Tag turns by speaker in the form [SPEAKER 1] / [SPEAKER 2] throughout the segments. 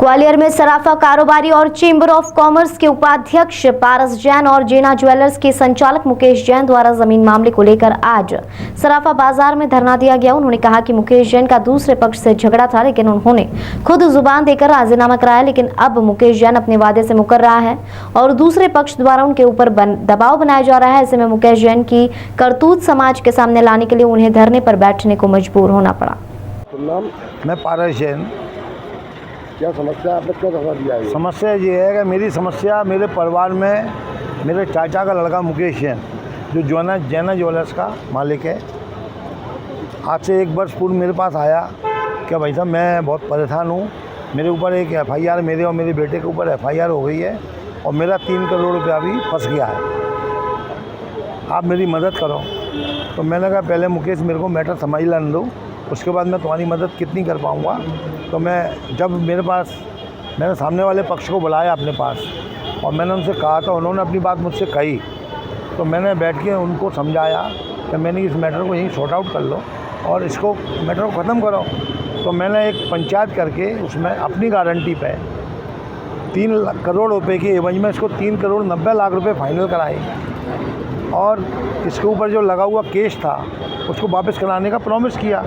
[SPEAKER 1] ग्वालियर में सराफा कारोबारी और चेंबर ऑफ कॉमर्स के उपाध्यक्ष पारस जैन और जेना ज्वेलर्स के संचालक मुकेश जैन द्वारा जमीन मामले को लेकर आज सराफा बाजार में धरना दिया गया। उन्होंने कहा कि मुकेश जैन का दूसरे पक्ष से झगड़ा था, लेकिन उन्होंने खुद जुबान देकर राजीनामा कराया, लेकिन अब मुकेश जैन अपने वादे से मुकर रहा है और दूसरे पक्ष द्वारा उनके ऊपर दबाव बनाया जा रहा है। ऐसे में मुकेश जैन की करतूत समाज के सामने लाने के लिए उन्हें धरने पर बैठने को मजबूर होना पड़ा।
[SPEAKER 2] मैं पारस जैन।
[SPEAKER 3] क्या समस्या आपने क्यों धरना दिया है?
[SPEAKER 2] समस्या ये है कि मेरी समस्या मेरे परिवार में मेरे चाचा का लड़का मुकेश जैन जो जेना ज्वेलर्स का मालिक है, आज से 1 वर्ष पूर्व मेरे पास आया कि भाई साहब मैं बहुत परेशान हूँ, मेरे ऊपर एक FIR मेरे और मेरे बेटे के ऊपर FIR हो गई है और मेरा 3 करोड़ रुपया भी फंस गया है, आप मेरी मदद करो। तो मैंने कहा पहले मुकेश मेरे को मैटर समझ लेने दो, उसके बाद मैं तुम्हारी मदद कितनी कर पाऊँगा। तो जब मैंने सामने वाले पक्ष को बुलाया अपने पास और मैंने उनसे कहा तो उन्होंने अपनी बात मुझसे कही, तो मैंने बैठ के उनको समझाया कि मैंने इस मैटर को यहीं सॉर्ट आउट कर लो और इसको मैटर को ख़त्म करो। तो मैंने एक पंचायत करके उसमें अपनी गारंटी पे 3 करोड़ रुपए के एवज में इसको 3 करोड़ 90 लाख रुपए फाइनल कराए और इसके ऊपर जो लगा हुआ केस था उसको वापस कराने का प्रॉमिस किया।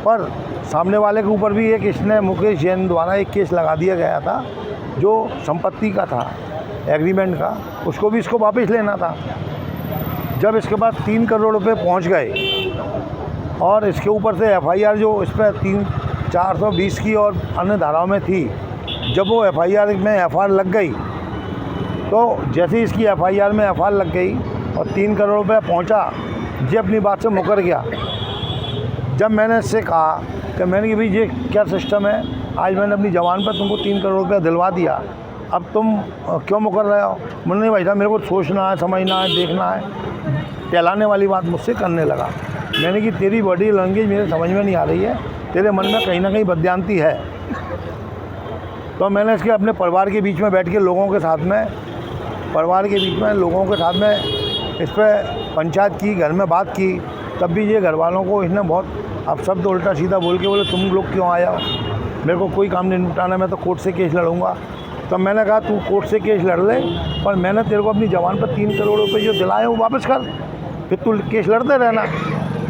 [SPEAKER 2] पर सामने वाले के ऊपर भी एक इसने मुकेश जैन द्वारा एक केस लगा दिया गया था जो संपत्ति का था, एग्रीमेंट का, उसको भी इसको वापस लेना था। जब इसके पास 3 करोड़ रुपए पहुंच गए और इसके ऊपर से FIR जो इस पर 420 की और अन्य धाराओं में थी, जब वो FIR में FR लग गई तो जैसे ही इसकी FIR में FR लग गई और 3 करोड़ रुपये पहुंचा, ये अपनी बात से मुकर गया। जब मैंने इससे कहा कि मैंने कि भाई ये क्या सिस्टम है, आज मैंने अपनी जवान पर तुमको 3 करोड़ रुपया दिलवा दिया, अब तुम क्यों मुकर रहे हो? मैंने भाई साहब मेरे को सोचना है, समझना है, देखना है, कहलाने वाली बात मुझसे करने लगा। मैंने कि तेरी बॉडी लैंग्वेज मेरे समझ में नहीं आ रही है, तेरे मन में कहीं ना कहीं बदयांती है। तो मैंने इसके अपने परिवार के बीच में बैठ के लोगों के साथ में इस पर पंचायत की, घर में बात की, तब भी ये घर वालों को इसने बहुत अपशब्द उल्टा सीधा बोल के बोले तुम लोग क्यों आया हो, मेरे को कोई काम नहीं निपटाना, मैं तो कोर्ट से केस लड़ूंगा। तब मैंने कहा तू कोर्ट से केस लड़ ले, पर मैंने तेरे को अपनी जवान पर 3 करोड़ रुपए जो दिलाए वो वापस कर, फिर तू केस लड़ते रहना।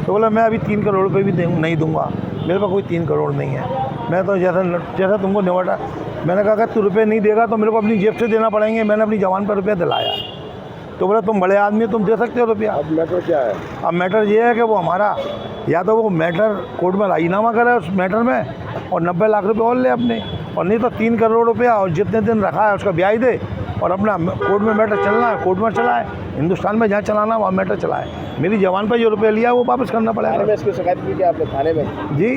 [SPEAKER 2] तो बोला मैं अभी 3 करोड़ रुपये भी नहीं दूंगा, मेरे पास कोई 3 करोड़ नहीं है, मैं तो जैसा तुमको निपटा। मैंने कहा तू रुपये नहीं देगा तो मेरे को अपनी जेब से देना पड़ेंगे, मैंने अपनी जवान पर रुपया दिलाया। तो बोला तुम बड़े आदमी तुम दे सकते हो रुपया।
[SPEAKER 3] अब मैटर क्या है?
[SPEAKER 2] अब मैटर ये है कि वो हमारा या तो वो मैटर कोर्ट में राजीनामा करे उस मैटर में और 90 लाख रुपए और ले अपने, और नहीं तो 3 करोड़ रुपया और जितने दिन रखा है उसका ब्याज दे और अपना कोर्ट में मैटर चलना है कोर्ट में चलाए, हिंदुस्तान में जहाँ चलाना वहाँ मैटर चलाए। मेरी जवान पर जो रुपये लिया वो वापस करना पड़ेगा।
[SPEAKER 3] थाने में इसकी शिकायत की क्या आपने? थाने में?
[SPEAKER 2] जी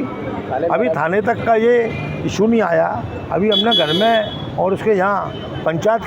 [SPEAKER 2] अभी थाने तक का ये इशू नहीं आया, अभी अपने घर में और उसके यहाँ पंचायत